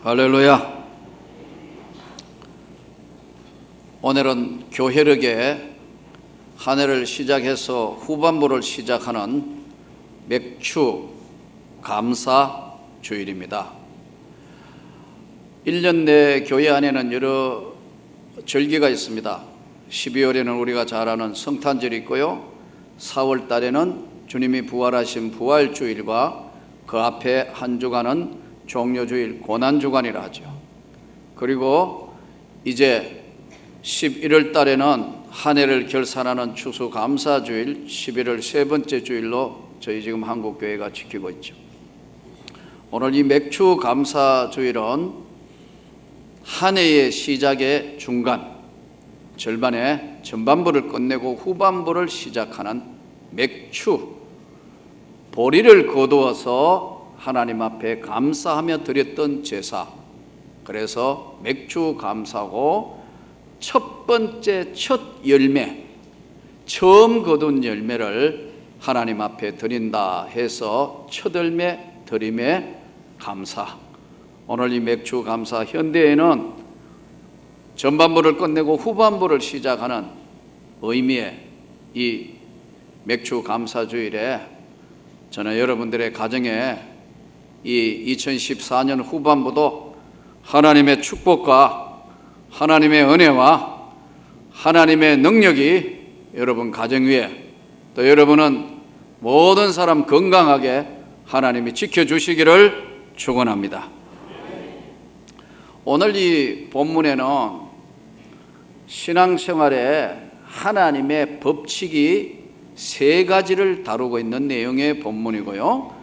할렐루야. 오늘은 교회력에 한 해를 시작해서 후반부를 시작하는 맥주 감사 주일입니다. 1년 내 교회 안에는 여러 절기가 있습니다. 12월에는 우리가 잘 아는 성탄절이 있고요, 4월 달에는 주님이 부활하신 부활주일과 그 앞에 한 주간은 종려주일 고난주간이라 하죠. 그리고 이제 11월 달에는 한 해를 결산하는 추수감사주일, 11월 세 번째 주일로 저희 지금 한국교회가 지키고 있죠. 오늘 이 맥주감사주일은 한 해의 시작의 중간, 절반에 전반부를 끝내고 후반부를 시작하는 맥주, 보리를 거두어서 하나님 앞에 감사하며 드렸던 제사, 그래서 맥주 감사고 첫 번째 첫 열매, 처음 거둔 열매를 하나님 앞에 드린다 해서 첫 열매 드림의 감사. 오늘 이 맥주 감사, 현대에는 전반부를 끝내고 후반부를 시작하는 의미의 이 맥주 감사주일에 저는 여러분들의 가정에 이 2014년 후반부도 하나님의 축복과 하나님의 은혜와 하나님의 능력이 여러분 가정 위에, 또 여러분은 모든 사람 건강하게 하나님이 지켜주시기를 축원합니다. 오늘 이 본문에는 신앙생활에 하나님의 법칙이 세 가지를 다루고 있는 내용의 본문이고요,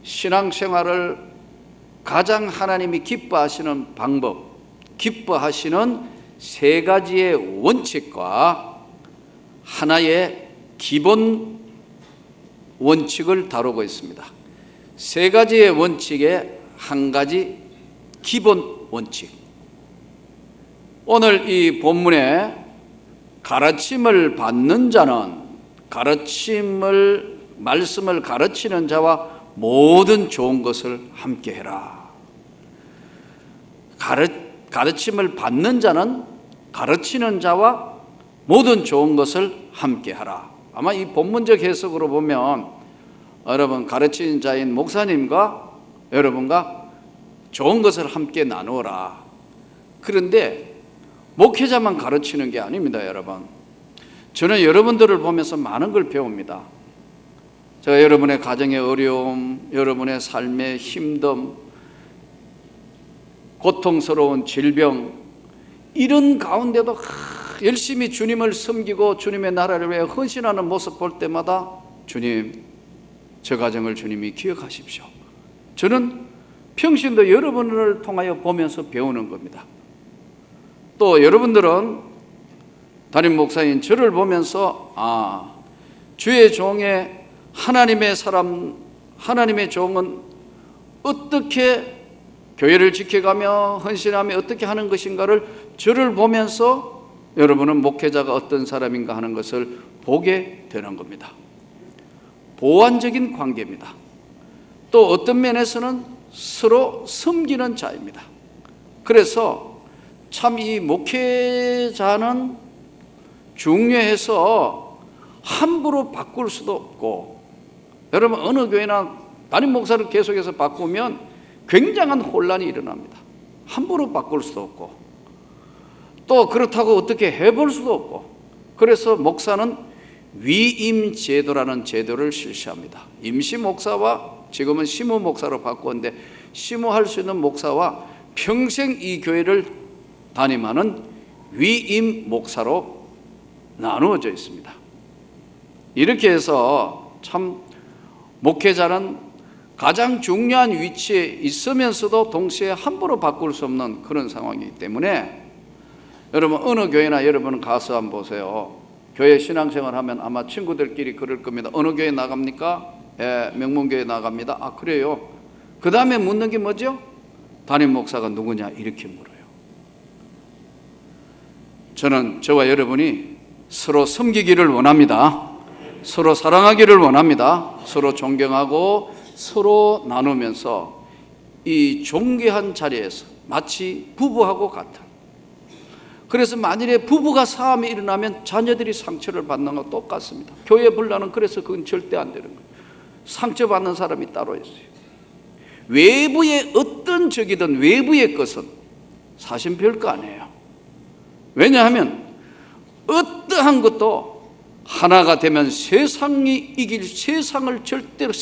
신앙생활을 가장 하나님이 기뻐하시는 방법, 기뻐하시는 세 가지의 원칙과 하나의 기본 원칙을 다루고 있습니다. 세 가지의 원칙에 한 가지 기본 원칙. 오늘 이 본문에 가르침을 받는 자는, 말씀을 가르치는 자와 모든 좋은 것을 함께 해라. 가르침을 받는 자는 가르치는 자와 모든 좋은 것을 함께 하라. 아마 이 본문적 해석으로 보면 여러분 가르치는 자인 목사님과 여러분과 좋은 것을 함께 나누어라. 그런데 목회자만 가르치는 게 아닙니다. 여러분, 저는 여러분들을 보면서 많은 걸 배웁니다. 제가 여러분의 가정의 어려움, 여러분의 삶의 힘듦, 고통스러운 질병, 이런 가운데도 열심히 주님을 섬기고 주님의 나라를 위해 헌신하는 모습 볼 때마다 주님, 저 가정을 주님이 기억하십시오. 저는 평신도 여러분을 통하여 보면서 배우는 겁니다. 또 여러분들은 담임 목사인 저를 보면서 주의 종의 하나님의 사람, 하나님의 종은 어떻게 교회를 지켜가며 헌신하며 어떻게 하는 것인가를 저를 보면서 여러분은 목회자가 어떤 사람인가 하는 것을 보게 되는 겁니다. 보완적인 관계입니다. 또 어떤 면에서는 서로 섬기는 자입니다. 그래서 참 이 목회자는 중요해서 함부로 바꿀 수도 없고, 여러분 어느 교회나 담임 목사를 계속해서 바꾸면 굉장한 혼란이 일어납니다. 함부로 바꿀 수도 없고, 또 그렇다고 어떻게 해볼 수도 없고, 그래서 목사는 위임 제도라는 제도를 실시합니다. 임시 목사와 지금은 시무 목사로 바꾸었는데, 시무할 수 있는 목사와 평생 이 교회를 담임하는 위임 목사로 나누어져 있습니다. 이렇게 해서 참 목회자는 가장 중요한 위치에 있으면서도 동시에 함부로 바꿀 수 없는 그런 상황이기 때문에, 여러분 어느 교회나 여러분 가서 한번 보세요. 교회 신앙생활 하면 아마 친구들끼리 그럴 겁니다. 어느 교회 나갑니까? 명문교회 나갑니다. 그래요? 그 다음에 묻는 게 뭐죠? 담임 목사가 누구냐? 이렇게 물어요. 저는 저와 여러분이 서로 섬기기를 원합니다. 서로 사랑하기를 원합니다. 서로 존경하고 서로 나누면서 이 존귀한 자리에서 마치 부부하고 같은, 그래서 만일에 부부가 싸움이 일어나면 자녀들이 상처를 받는 것 똑같습니다. 교회 분란은 그래서 그건 절대 안 되는 거예요. 상처받는 사람이 따로 있어요. 외부의 어떤 적이든 외부의 것은 사실 별거 아니에요. 왜냐하면 어떠한 것도 하나가 되면 세상이 이길, 세상을 절대로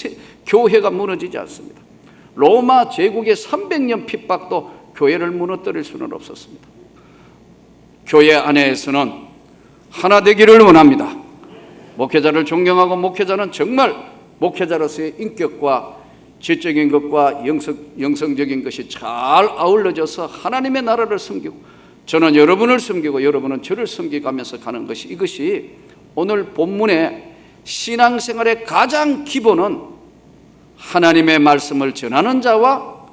교회가 무너지지 않습니다. 로마 제국의 300년 핍박도 교회를 무너뜨릴 수는 없었습니다. 교회 안에서는 하나 되기를 원합니다. 목회자를 존경하고, 목회자는 정말 목회자로서의 인격과 지적인 것과 영성적인 것이 잘 아울러져서 하나님의 나라를 섬기고, 저는 여러분을 섬기고 여러분은 저를 섬기가면서 가는 것이, 이것이 오늘 본문의 신앙생활의 가장 기본은 하나님의 말씀을 전하는 자와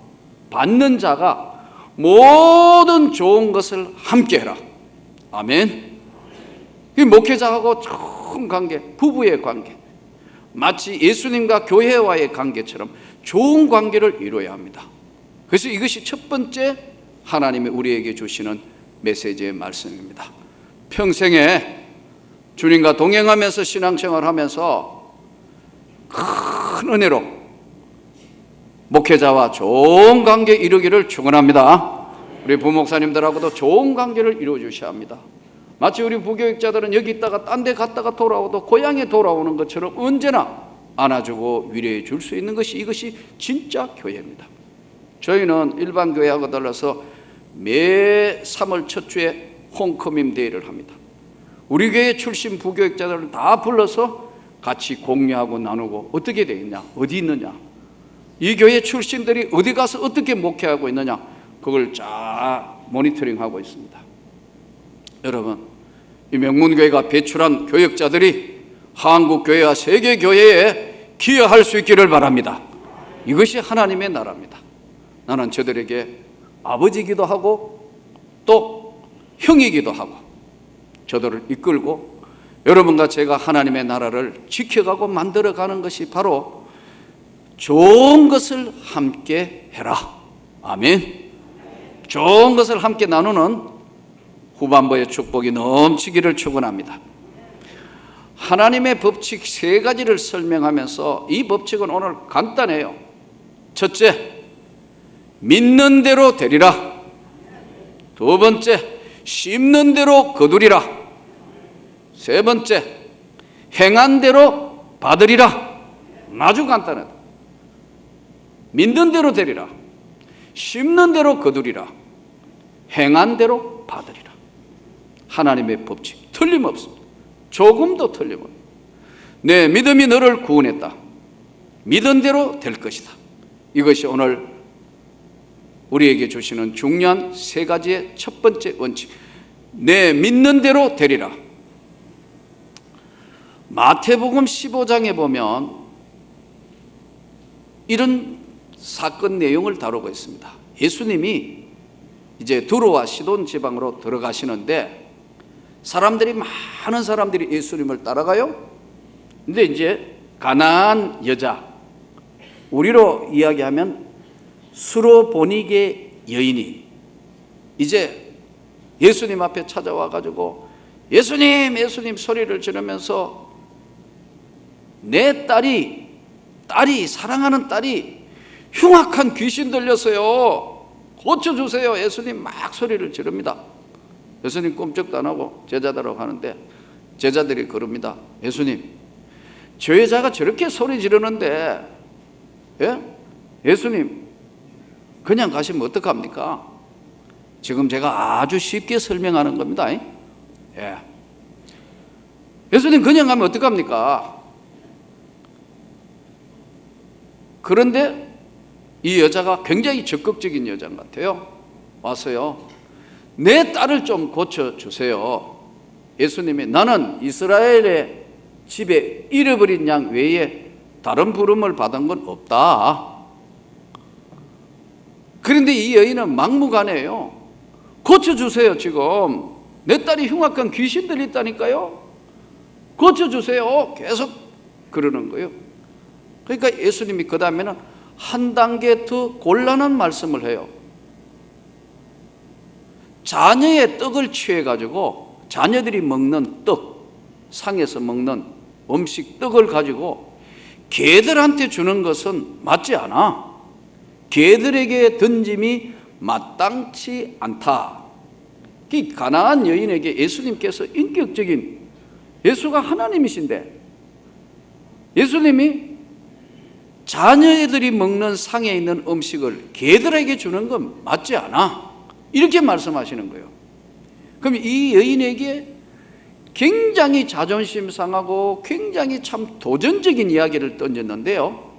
받는 자가 모든 좋은 것을 함께 해라. 아멘. 이 목회자하고 좋은 관계, 부부의 관계, 마치 예수님과 교회와의 관계처럼 좋은 관계를 이루어야 합니다. 그래서 이것이 첫 번째 하나님이 우리에게 주시는 메시지의 말씀입니다. 평생에 주님과 동행하면서 신앙생활하면서 큰 은혜로 목회자와 좋은 관계 이루기를 축원합니다. 우리 부목사님들하고도 좋은 관계를 이루어 주셔야 합니다. 마치 우리 부교육자들은 여기 있다가 딴 데 갔다가 돌아오도 고향에 돌아오는 것처럼 언제나 안아주고 위로해 줄 수 있는 것이, 이것이 진짜 교회입니다. 저희는 일반 교회하고 달라서 매 3월 첫 주에 홈커밍 데이를 합니다. 우리 교회 출신 부교육자들을 다 불러서 같이 공유하고 나누고, 어떻게 되겠냐, 어디 있느냐, 이 교회 출신들이 어디 가서 어떻게 목회하고 있느냐, 그걸 쫙 모니터링하고 있습니다. 여러분, 이 명문교회가 배출한 교역자들이 한국교회와 세계교회에 기여할 수 있기를 바랍니다. 이것이 하나님의 나라입니다. 나는 저들에게 아버지이기도 하고 또 형이기도 하고, 저들을 이끌고 여러분과 제가 하나님의 나라를 지켜가고 만들어가는 것이 바로 좋은 것을 함께 해라. 아멘. 좋은 것을 함께 나누는 후반부의 축복이 넘치기를 축원합니다. 하나님의 법칙 3가지를 설명하면서, 이 법칙은 오늘 간단해요. 첫째, 믿는 대로 되리라. 두 번째, 심는 대로 거두리라. 세 번째, 행한 대로 받으리라. 아주 간단하다. 믿는 대로 되리라, 심는 대로 거두리라, 행한 대로 받으리라. 하나님의 법칙 틀림없습니다. 조금도 틀림없습니다. 내 믿음이 너를 구원했다. 믿은 대로 될 것이다. 이것이 오늘 우리에게 주시는 중요한 3가지의 첫 번째 원칙. 내 믿는 대로 되리라. 마태복음 15장에 보면 이런 사건 내용을 다루고 있습니다. 예수님이 이제 두로와 시돈 지방으로 들어가시는데, 사람들이, 많은 사람들이 예수님을 따라가요. 근데 이제 가나안 여자, 우리로 이야기하면 수로보니게 여인이 이제 예수님 앞에 찾아와 가지고 예수님, 예수님 소리를 지르면서, 내 딸이 사랑하는 딸이 흉악한 귀신 들렸어요. 고쳐주세요. 예수님 막 소리를 지릅니다. 예수님 꼼짝도 안 하고 제자들하고 하는데, 제자들이 그럽니다. 예수님, 저 여자가 저렇게 소리 지르는데, 예? 예수님 그냥 가시면 어떡합니까? 지금 제가 아주 쉽게 설명하는 겁니다. 예. 예수님 그냥 가면 어떡합니까? 그런데 이 여자가 굉장히 적극적인 여자인 것 같아요. 와서요, 내 딸을 좀 고쳐주세요. 예수님이, 나는 이스라엘의 집에 잃어버린 양 외에 다른 부름을 받은 건 없다. 그런데 이 여인은 막무가내예요. 고쳐주세요. 지금 내 딸이 흉악한 귀신 들렸다니까요. 고쳐주세요. 계속 그러는 거예요. 그러니까 예수님이 그 다음에는 한 단계 더 곤란한 말씀을 해요. 자녀의 떡을 취해가지고 자녀들이 먹는 떡, 상에서 먹는 음식 떡을 가지고 개들한테 주는 것은 맞지 않아. 개들에게 던짐이 마땅치 않다. 이 가나안 여인에게 예수님께서 인격적인, 예수가 하나님이신데 예수님이 자녀들이 먹는 상에 있는 음식을 개들에게 주는 건 맞지 않아. 이렇게 말씀하시는 거예요. 그럼 이 여인에게 굉장히 자존심 상하고 굉장히 참 도전적인 이야기를 던졌는데요,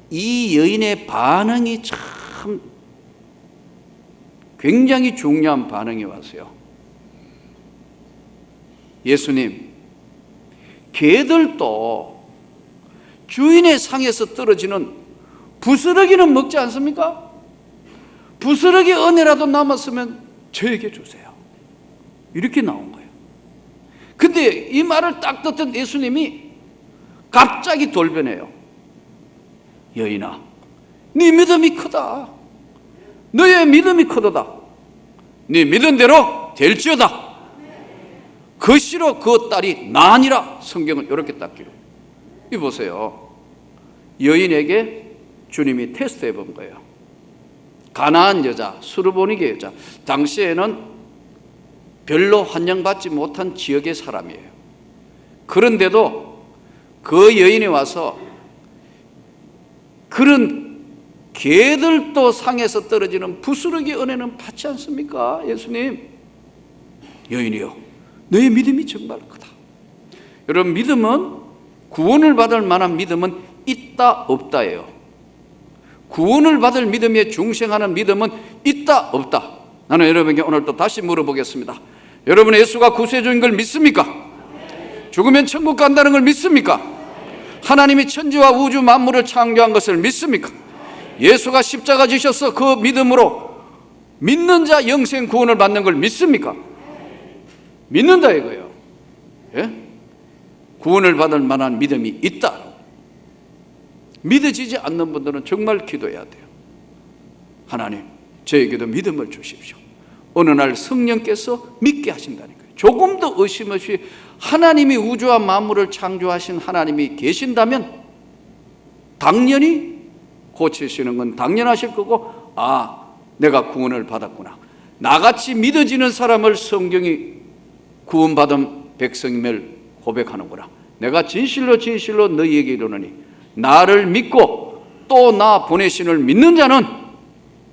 이 여인의 반응이 참 굉장히 중요한 반응이 왔어요. 예수님, 개들도 주인의 상에서 떨어지는 부스러기는 먹지 않습니까? 부스러기 은혜라도 남았으면 저에게 주세요. 이렇게 나온 거예요. 근데 이 말을 딱 듣던 예수님이 갑자기 돌변해요. 여인아, 네 믿음이 크다. 너의 믿음이 크도다. 네 믿은 대로 될지어다. 그 시로 그 딸이 나으니라. 성경은 이렇게 딱 기록. 이 보세요. 여인에게 주님이 테스트해 본 거예요. 가나안 여자, 수르보니게 여자, 당시에는 별로 환영받지 못한 지역의 사람이에요. 그런데도 그 여인이 와서 그런 개들도 상에서 떨어지는 부스러기 은혜는 받지 않습니까? 예수님, 여인이요, 너의 믿음이 정말 크다. 여러분, 믿음은, 구원을 받을 만한 믿음은 있다 없다예요. 구원을 받을 믿음에 중생하는 믿음은 있다 없다. 나는 여러분에게 오늘 또 다시 물어보겠습니다. 여러분은 예수가 구세주인 걸 믿습니까? 죽으면 천국 간다는 걸 믿습니까? 하나님이 천지와 우주 만물을 창조한 것을 믿습니까? 예수가 십자가 지셔서 그 믿음으로 믿는 자 영생 구원을 받는 걸 믿습니까? 믿는다 이거예요. 예? 구원을 받을 만한 믿음이 있다. 믿어지지 않는 분들은 정말 기도해야 돼요. 하나님, 저에게도 믿음을 주십시오. 어느 날 성령께서 믿게 하신다는 거예요. 조금 더 의심 없이 하나님이 우주와 만물을 창조하신 하나님이 계신다면 당연히 고치시는 건 당연하실 거고, 아, 내가 구원을 받았구나. 나같이 믿어지는 사람을 성경이 구원받은 백성임을 고백하는구나. 내가 진실로 진실로 너희에게 이르노니 나를 믿고 또 나 보내신을 믿는 자는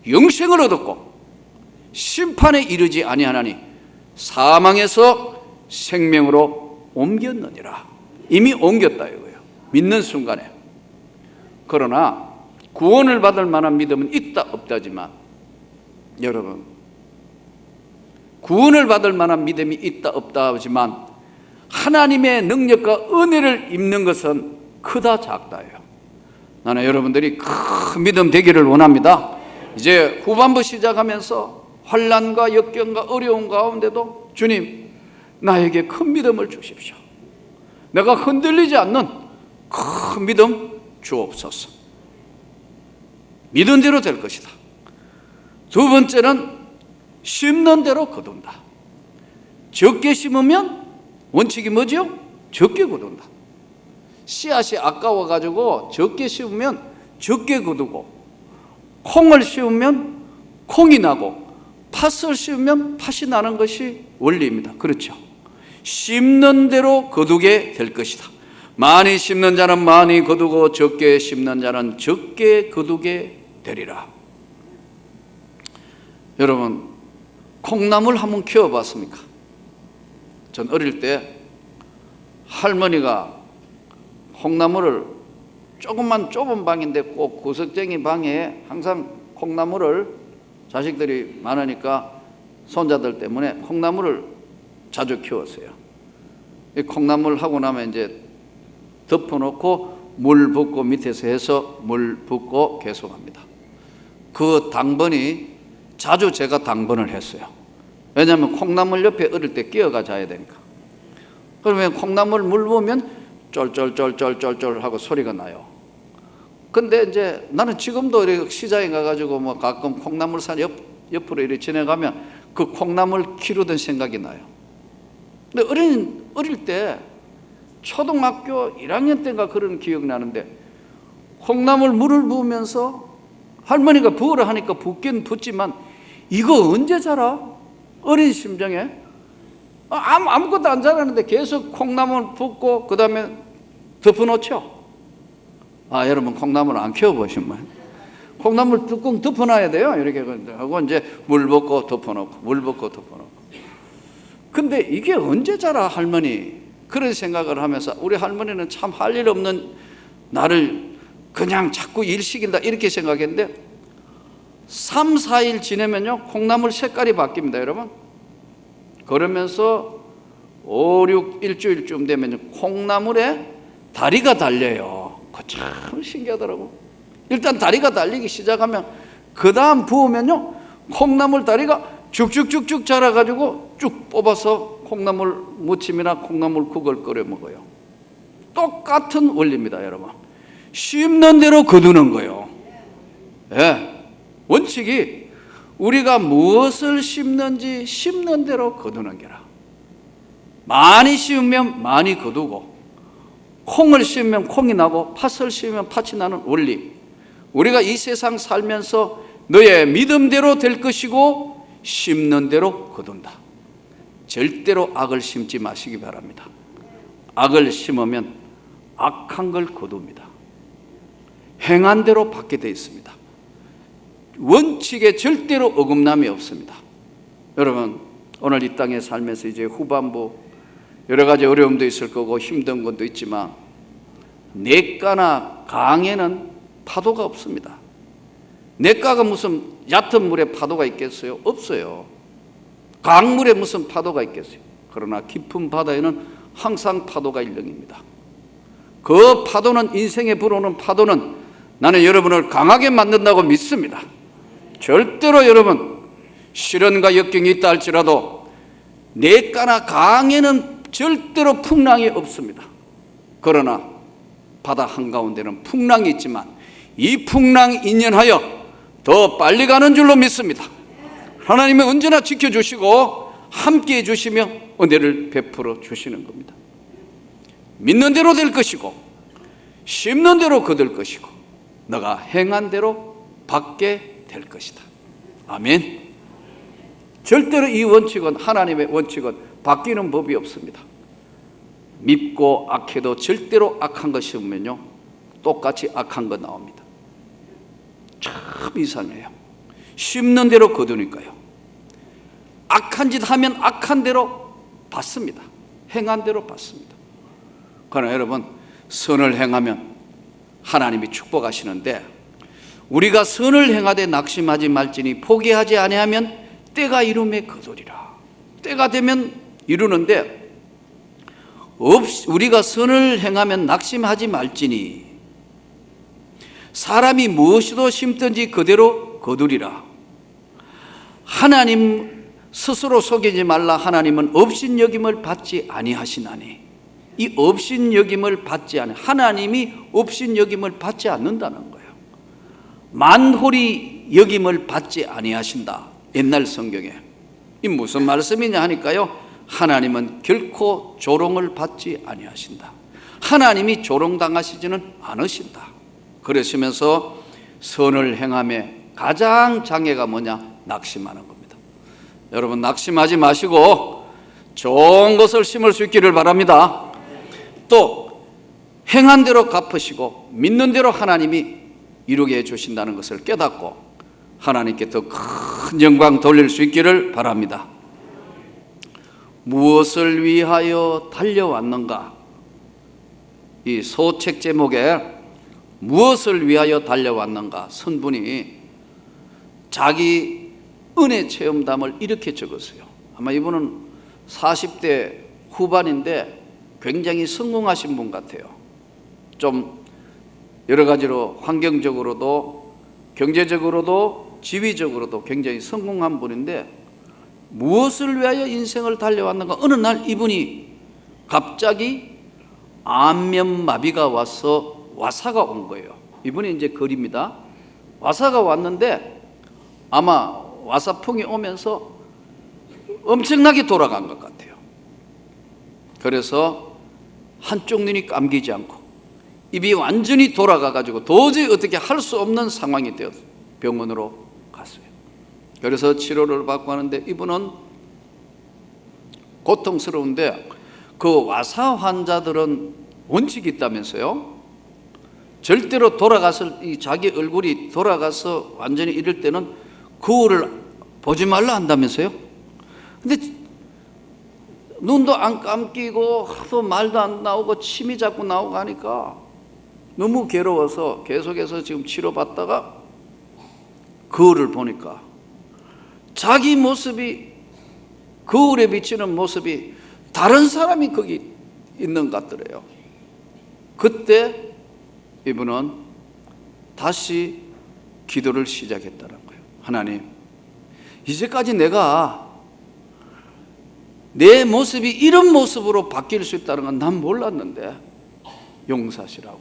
영생을 얻었고 심판에 이르지 아니하나니 사망에서 생명으로 옮겼느니라. 이미 옮겼다 이거예요. 믿는 순간에. 그러나 구원을 받을 만한 믿음은 있다 없다지만, 여러분, 구원을 받을 만한 믿음이 있다 없다 하지만 하나님의 능력과 은혜를 입는 것은 크다 작다예요. 나는 여러분들이 큰 믿음 되기를 원합니다. 이제 후반부 시작하면서 환난과 역경과 어려움 가운데도 주님, 나에게 큰 믿음을 주십시오. 내가 흔들리지 않는 큰 믿음 주옵소서. 믿은 대로 될 것이다. 두 번째는 심는 대로 거둔다. 적게 심으면 원칙이 뭐지요? 적게 거둔다. 씨앗이 아까워가지고 적게 심으면 적게 거두고, 콩을 심으면 콩이 나고 팥을 심으면 팥이 나는 것이 원리입니다. 그렇죠? 심는 대로 거두게 될 것이다. 많이 심는 자는 많이 거두고 적게 심는 자는 적게 거두게 되리라. 여러분, 콩나물 한번 키워봤습니까? 전 어릴 때 할머니가 콩나물을, 조금만 좁은 방인데 꼭 구석쟁이 방에 항상 콩나물을, 자식들이 많으니까 손자들 때문에 콩나물을 자주 키웠어요. 이 콩나물 하고 나면 이제 덮어놓고 물 붓고 밑에서 해서 물 붓고 계속합니다. 그 당번이 자주 제가 당번을 했어요. 왜냐하면 콩나물 옆에 어릴 때 끼어가 자야 되니까. 그러면 콩나물 물 부으면 쫄쫄쫄쫄쫄쫄 하고 소리가 나요. 근데 이제 나는 지금도 이렇게 시장에 가가지고 뭐 가끔 콩나물산 옆으로 이렇게 지나가면 그 콩나물 키우던 생각이 나요. 근데 어릴 때 초등학교 1학년 때인가 그런 기억이 나는데 콩나물 물을 부으면서 할머니가 부으라 하니까 붓긴 붓지만 이거 언제 자라? 어린 심정에 아무것도 안 자라는데 계속 콩나물 붓고 그 다음에 덮어놓죠. 여러분 콩나물 안 키워보시면 콩나물 뚜껑 덮어놔야 돼요. 이렇게 하고 이제 물 붓고 덮어놓고 물 붓고 덮어놓고. 근데 이게 언제 자라 할머니? 그런 생각을 하면서 우리 할머니는 참 할 일 없는 나를 그냥 자꾸 일 시킨다 이렇게 생각했는데 3, 4일 지내면요 콩나물 색깔이 바뀝니다. 여러분 그러면서 5, 6 일주일쯤 되면 콩나물에 다리가 달려요. 그거 참 신기하더라고. 일단 다리가 달리기 시작하면 그 다음 부으면요 콩나물 다리가 쭉쭉쭉쭉 자라가지고 쭉 뽑아서 콩나물 무침이나 콩나물 국을 끓여 먹어요. 똑같은 원리입니다. 여러분 심는 대로 거두는 거예요. 원칙이 우리가 무엇을 심는지 심는 대로 거두는 게라. 많이 심으면 많이 거두고 콩을 심으면 콩이 나고 팥을 심으면 팥이 나는 원리. 우리가 이 세상 살면서 너의 믿음대로 될 것이고 심는 대로 거둔다. 절대로 악을 심지 마시기 바랍니다. 악을 심으면 악한 걸 거둡니다. 행한 대로 받게 되어 있습니다. 원칙에 절대로 어긋남이 없습니다. 여러분 오늘 이 땅에 살면서 이제 후반부 여러 가지 어려움도 있을 거고 힘든 것도 있지만 냇가나 강에는 파도가 없습니다. 냇가가 무슨 얕은 물에 파도가 있겠어요? 없어요. 강물에 무슨 파도가 있겠어요? 그러나 깊은 바다에는 항상 파도가 일렁입니다. 그 파도는 인생에 불어오는 파도는 나는 여러분을 강하게 만든다고 믿습니다. 절대로 여러분 시련과 역경이 있다 할지라도 냇가나 강에는 절대로 풍랑이 없습니다. 그러나 바다 한가운데는 풍랑이 있지만 이 풍랑 인연하여 더 빨리 가는 줄로 믿습니다. 하나님이 언제나 지켜주시고 함께해 주시며 은혜를 베풀어 주시는 겁니다. 믿는 대로 될 것이고 심는 대로 거둘 것이고 너가 행한 대로 받게 될 것이다. 아멘. 절대로 이 원칙은 하나님의 원칙은 바뀌는 법이 없습니다. 믿고 악해도 절대로 악한 것이 없으면요 똑같이 악한 거 나옵니다. 참 이상해요. 심는 대로 거두니까요. 악한 짓 하면 악한 대로 받습니다. 행한 대로 받습니다. 그러나 여러분 선을 행하면 하나님이 축복하시는데 우리가 선을 행하되 낙심하지 말지니 포기하지 아니하면 때가 이름에 거두리라. 때가 되면 이루는데 우리가 선을 행하면 낙심하지 말지니 사람이 무엇이도 심든지 그대로 거두리라. 하나님 스스로 속이지 말라. 하나님은 업신여김을 받지 아니하시나니. 이 업신여김을 받지 않아. 하나님이 업신여김을 받지 않는다는 거예요. 만홀이 여김을 받지 아니하신다. 옛날 성경에. 이 무슨 말씀이냐 하니까요. 하나님은 결코 조롱을 받지 아니하신다. 하나님이 조롱당하시지는 않으신다. 그러시면서 선을 행함에 가장 장애가 뭐냐? 낙심하는 겁니다. 여러분 낙심하지 마시고 좋은 것을 심을 수 있기를 바랍니다. 또 행한 대로 갚으시고 믿는 대로 하나님이 이루게 해주신다는 것을 깨닫고 하나님께 더 큰 영광 돌릴 수 있기를 바랍니다. 무엇을 위하여 달려왔는가? 이 소책 제목에 무엇을 위하여 달려왔는가? 선분이 자기 은혜 체험담을 이렇게 적었어요. 아마 이분은 40대 후반인데 굉장히 성공하신 분 같아요. 좀 여러 가지로 환경적으로도 경제적으로도 지위적으로도 굉장히 성공한 분인데 무엇을 위하여 인생을 달려왔는가? 어느 날 이분이 갑자기 안면마비가 와서 와사가 온 거예요. 이분이 이제 거리입니다. 와사가 왔는데 아마 와사풍이 오면서 엄청나게 돌아간 것 같아요. 그래서 한쪽 눈이 감기지 않고 입이 완전히 돌아가가지고 도저히 어떻게 할 수 없는 상황이 되어서 병원으로 갔어요. 그래서 치료를 받고 하는데 이분은 고통스러운데 그 와사 환자들은 원칙이 있다면서요. 절대로 돌아가서 자기 얼굴이 돌아가서 완전히 이럴 때는 거울을 보지 말라 한다면서요. 근데 눈도 안 감기고 하도 말도 안 나오고 침이 자꾸 나오고 하니까 너무 괴로워서 계속해서 지금 치료받다가 거울을 보니까 자기 모습이, 거울에 비치는 모습이 다른 사람이 거기 있는 것 같더래요. 그때 이분은 다시 기도를 시작했다는 거예요. 하나님, 이제까지 내가 내 모습이 이런 모습으로 바뀔 수 있다는 건 난 몰랐는데 용서하시라고,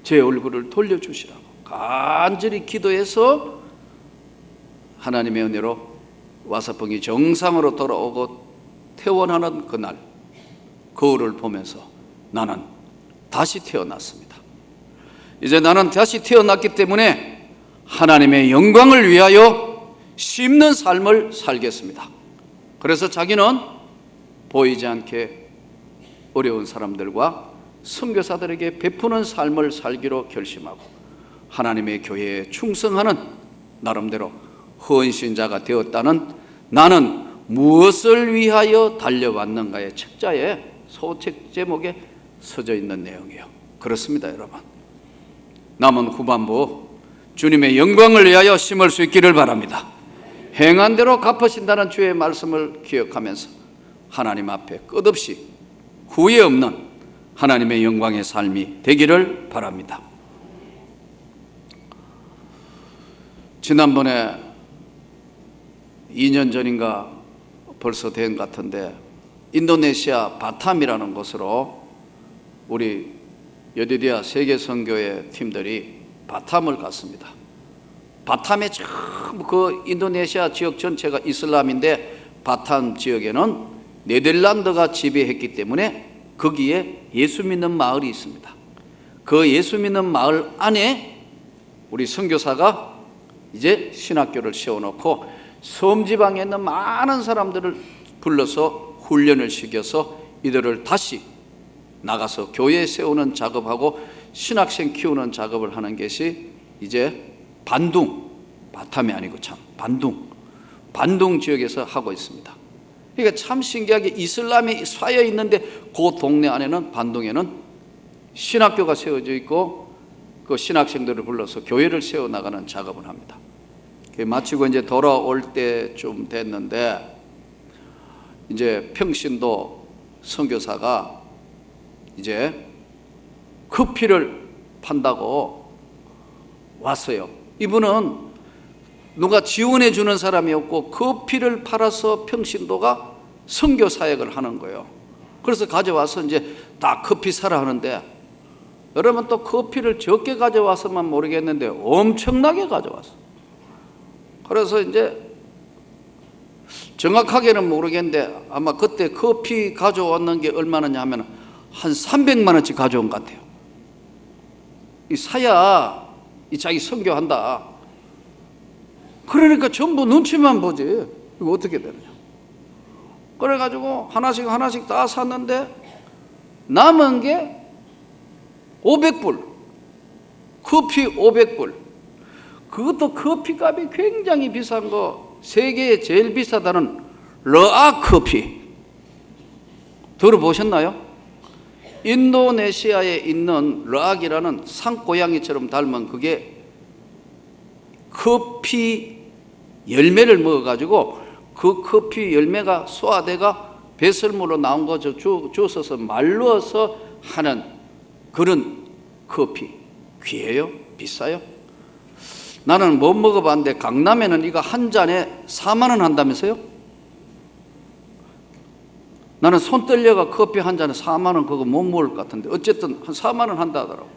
제 얼굴을 돌려주시라고 간절히 기도해서 하나님의 은혜로 와사풍이 정상으로 돌아오고 퇴원하는 그날 거울을 보면서 나는 다시 태어났습니다. 이제 나는 다시 태어났기 때문에 하나님의 영광을 위하여 심는 삶을 살겠습니다. 그래서 자기는 보이지 않게 어려운 사람들과 선교사들에게 베푸는 삶을 살기로 결심하고 하나님의 교회에 충성하는 나름대로 헌신자가 되었다는 나는 무엇을 위하여 달려왔는가의 책자에 소책 제목에 써져 있는 내용이에요. 그렇습니다, 여러분. 남은 후반부 주님의 영광을 위하여 심을 수 있기를 바랍니다. 행한 대로 갚으신다는 주의 말씀을 기억하면서 하나님 앞에 끝없이 후회 없는 하나님의 영광의 삶이 되기를 바랍니다. 지난번에 2년 전인가 벌써 된 것 같은데 인도네시아 바탐이라는 곳으로 우리 여디디아 세계선교회 팀들이 바탐을 갔습니다. 바탐에 전부 그 인도네시아 지역 전체가 이슬람인데 바탐 지역에는 네덜란드가 지배했기 때문에 거기에 예수 믿는 마을이 있습니다. 그 예수 믿는 마을 안에 우리 선교사가 이제 신학교를 세워놓고 섬지방에 있는 많은 사람들을 불러서 훈련을 시켜서 이들을 다시 나가서 교회 세우는 작업하고 신학생 키우는 작업을 하는 것이 이제 반둥, 바탐이 아니고 참 반둥 지역에서 하고 있습니다. 그러니까 참 신기하게 이슬람이 쏴여 있는데 그 동네 안에는 반둥에는 신학교가 세워져 있고 그 신학생들을 불러서 교회를 세워나가는 작업을 합니다. 마치고 이제 돌아올 때쯤 됐는데 이제 평신도 선교사가 이제 커피를 판다고 왔어요. 이분은 누가 지원해 주는 사람이 없고 커피를 팔아서 평신도가 선교 사역을 하는 거예요. 그래서 가져와서 이제 다 커피 사라 하는데 여러분 또 커피를 적게 가져와서만 모르겠는데 엄청나게 가져왔어. 그래서 이제 정확하게는 모르겠는데 아마 그때 커피 가져왔는 게 얼마나 하면 한 300만 원씩 가져온 것 같아요. 이 사야 이 자기 선교한다. 그러니까 전부 눈치만 보지 이거 어떻게 되느냐. 그래가지고 하나씩 다 샀는데 남은 게 500불, 커피 500불. 그것도 커피값이 굉장히 비싼 거, 세계에 제일 비싸다는 르악 커피 들어보셨나요? 인도네시아에 있는 르악이라는 산고양이처럼 닮은 그게 커피 열매를 먹어가지고 그 커피 열매가 소화돼가 배설물로 나온 거 주워서 말려서 하는 그런 커피. 귀해요? 비싸요? 나는 못 먹어봤는데 강남에는 이거 한 잔에 4만 원 한다면서요? 나는 손 떨려가 커피 한 잔에 4만 원 그거 못 먹을 것 같은데 어쨌든 한 4만 원 한다 하더라고.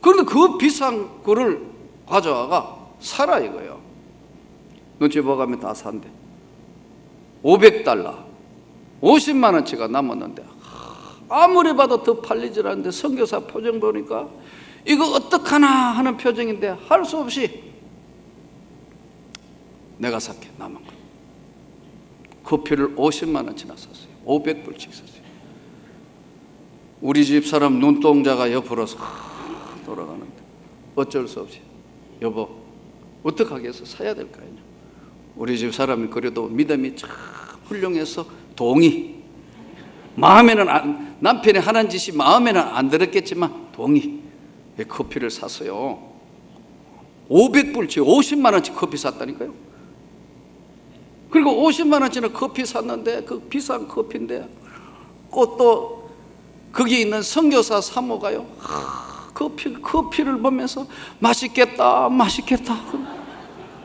그런데 그 비싼 거를 가져와가 사라 이거예요. 눈치 보가면 다 산대. $500, 50만 원치가 남았는데 아무리 봐도 더 팔리질 않는데 선교사 표정 보니까 이거 어떡하나 하는 표정인데 할 수 없이 내가 살게 남은 거. 커피를 50만 원치나 샀어요. 500불씩 샀어요. 우리 집 사람 눈동자가 옆으로 돌아가는데 어쩔 수 없이 여보 어떡하겠어 사야 될 거 아니냐. 우리 집 사람이 그래도 믿음이 참 훌륭해서 동의. 마음에는 남편이 하는 짓이 마음에는 안 들었겠지만 동의. 커피를 샀어요. 500불치 50만 원치 커피 샀다니까요. 그리고 50만 원치는 커피 샀는데 그 비싼 커피인데 또 거기 있는 선교사 사모가요 커피를 보면서 맛있겠다 맛있겠다.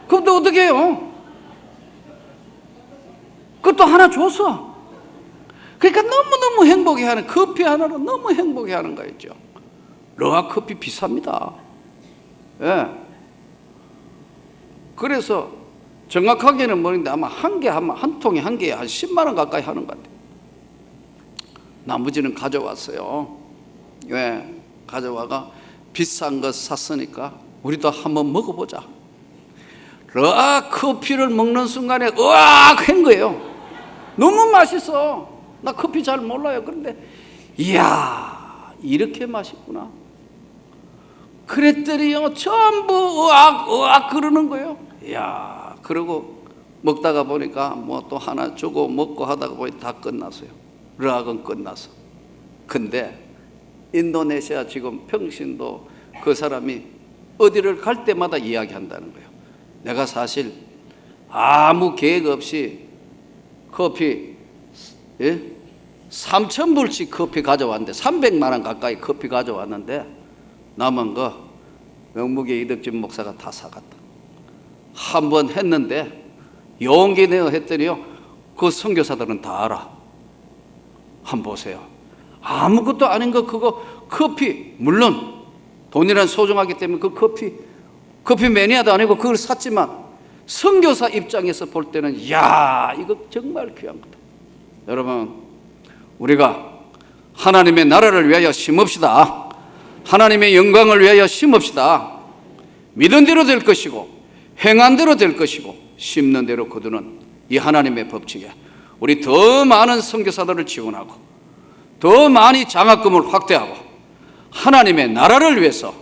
그런데 어떻게 해요? 그것도 하나 줬어. 그러니까 너무너무 행복해하는, 커피 하나로 너무 행복해하는 거였죠. 러아 커피 비쌉니다. 예. 그래서 정확하게는 모르는데 아마 한 통에 한 개에 한 10만 원 가까이 하는 것 같아요. 나머지는 가져왔어요. 왜? 가져와가 비싼 거 샀으니까 우리도 한번 먹어보자. 러아 커피를 먹는 순간에 으악 한 거예요. 너무 맛있어. 나 커피 잘 몰라요. 그런데 이야 이렇게 맛있구나. 그랬더니요 전부 으악 그러는 거예요. 이야 그러고 먹다가 보니까 뭐 또 하나 주고 먹고 하다가 보니 다 끝났어요. 르악은 끝났어. 근데 인도네시아 지금 평신도 그 사람이 어디를 갈 때마다 이야기한다는 거예요. 내가 사실 아무 계획 없이 커피 3,000불씩 커피 가져왔는데 300만 원 가까이 커피 가져왔는데 남은 거 영무계 이덕진 목사가 다 사갔다. 한 번 했는데 용기 내어 했더니요 그 선교사들은 다 알아. 한번 보세요. 아무것도 아닌 거 그거 커피 물론 돈이란 소중하기 때문에 그 커피 매니아도 아니고 그걸 샀지만 선교사 입장에서 볼 때는 이야 이거 정말 귀한 거다. 여러분 우리가 하나님의 나라를 위하여 심읍시다. 하나님의 영광을 위하여 심읍시다. 믿은 대로 될 것이고 행한 대로 될 것이고 심는 대로 거두는 이 하나님의 법칙에 우리 더 많은 선교사들을 지원하고 더 많이 장학금을 확대하고 하나님의 나라를 위해서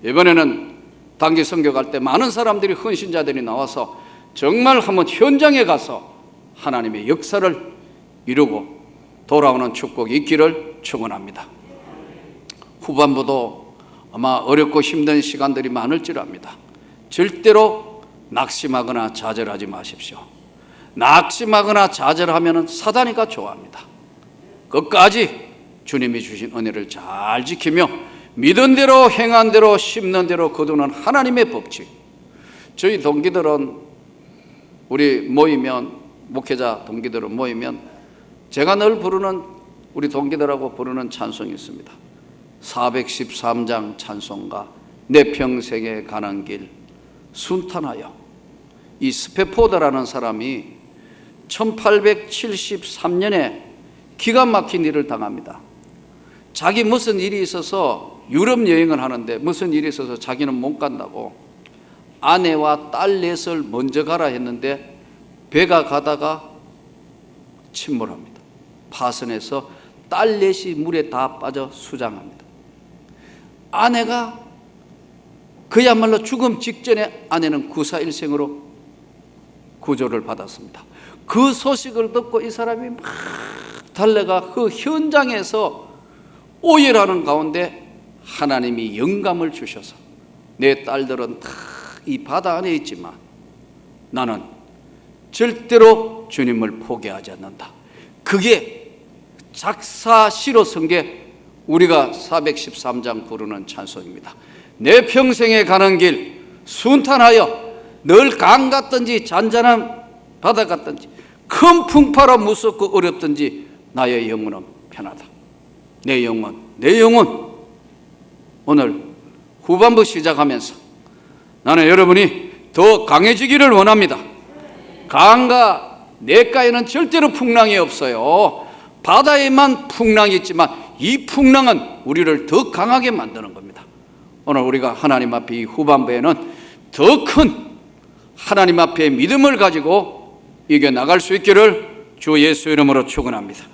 이번에는 단기 선교 갈 때 많은 사람들이 헌신자들이 나와서 정말 한번 현장에 가서 하나님의 역사를 이루고 돌아오는 축복이 있기를 축원합니다. 후반부도 아마 어렵고 힘든 시간들이 많을 줄 압니다. 절대로 낙심하거나 좌절하지 마십시오. 낙심하거나 좌절하면 사단이가 좋아합니다. 끝까지 주님이 주신 은혜를 잘 지키며 믿은 대로 행한 대로 심는 대로 거두는 하나님의 법칙. 저희 동기들은 우리 모이면 목회자 동기들은 모이면 제가 늘 부르는 우리 동기들하고 부르는 찬송이 있습니다. 413장 찬송가 내 평생에 가는 길 순탄하여. 이 스페포드라는 사람이 1873년에 기가 막힌 일을 당합니다. 자기 무슨 일이 있어서 유럽 여행을 하는데 무슨 일이 있어서 자기는 못 간다고 아내와 딸 넷을 먼저 가라 했는데 배가 가다가 침몰합니다. 파선해서 딸 넷이 물에 다 빠져 수장합니다. 아내가 그야말로 죽음 직전에 아내는 구사일생으로 구조를 받았습니다. 그 소식을 듣고 이 사람이 막 달려가 그 현장에서 오열하는 가운데 하나님이 영감을 주셔서 내 딸들은 다 이 바다 안에 있지만 나는 절대로 주님을 포기하지 않는다. 그게 작사시로 쓴 게 우리가 413장 부르는 찬송입니다. 내 평생에 가는 길 순탄하여 늘 강 같든지 잔잔한 바다 같든지 큰 풍파로 무섭고 어렵든지 나의 영혼은 편하다. 내 영혼 오늘 후반부 시작하면서 나는 여러분이 더 강해지기를 원합니다. 강과 냇가에는 절대로 풍랑이 없어요. 바다에만 풍랑이 있지만 이 풍랑은 우리를 더 강하게 만드는 겁니다. 오늘 우리가 하나님 앞에 이 후반부에는 더 큰 하나님 앞에 믿음을 가지고 이겨나갈 수 있기를 주 예수 이름으로 축원합니다.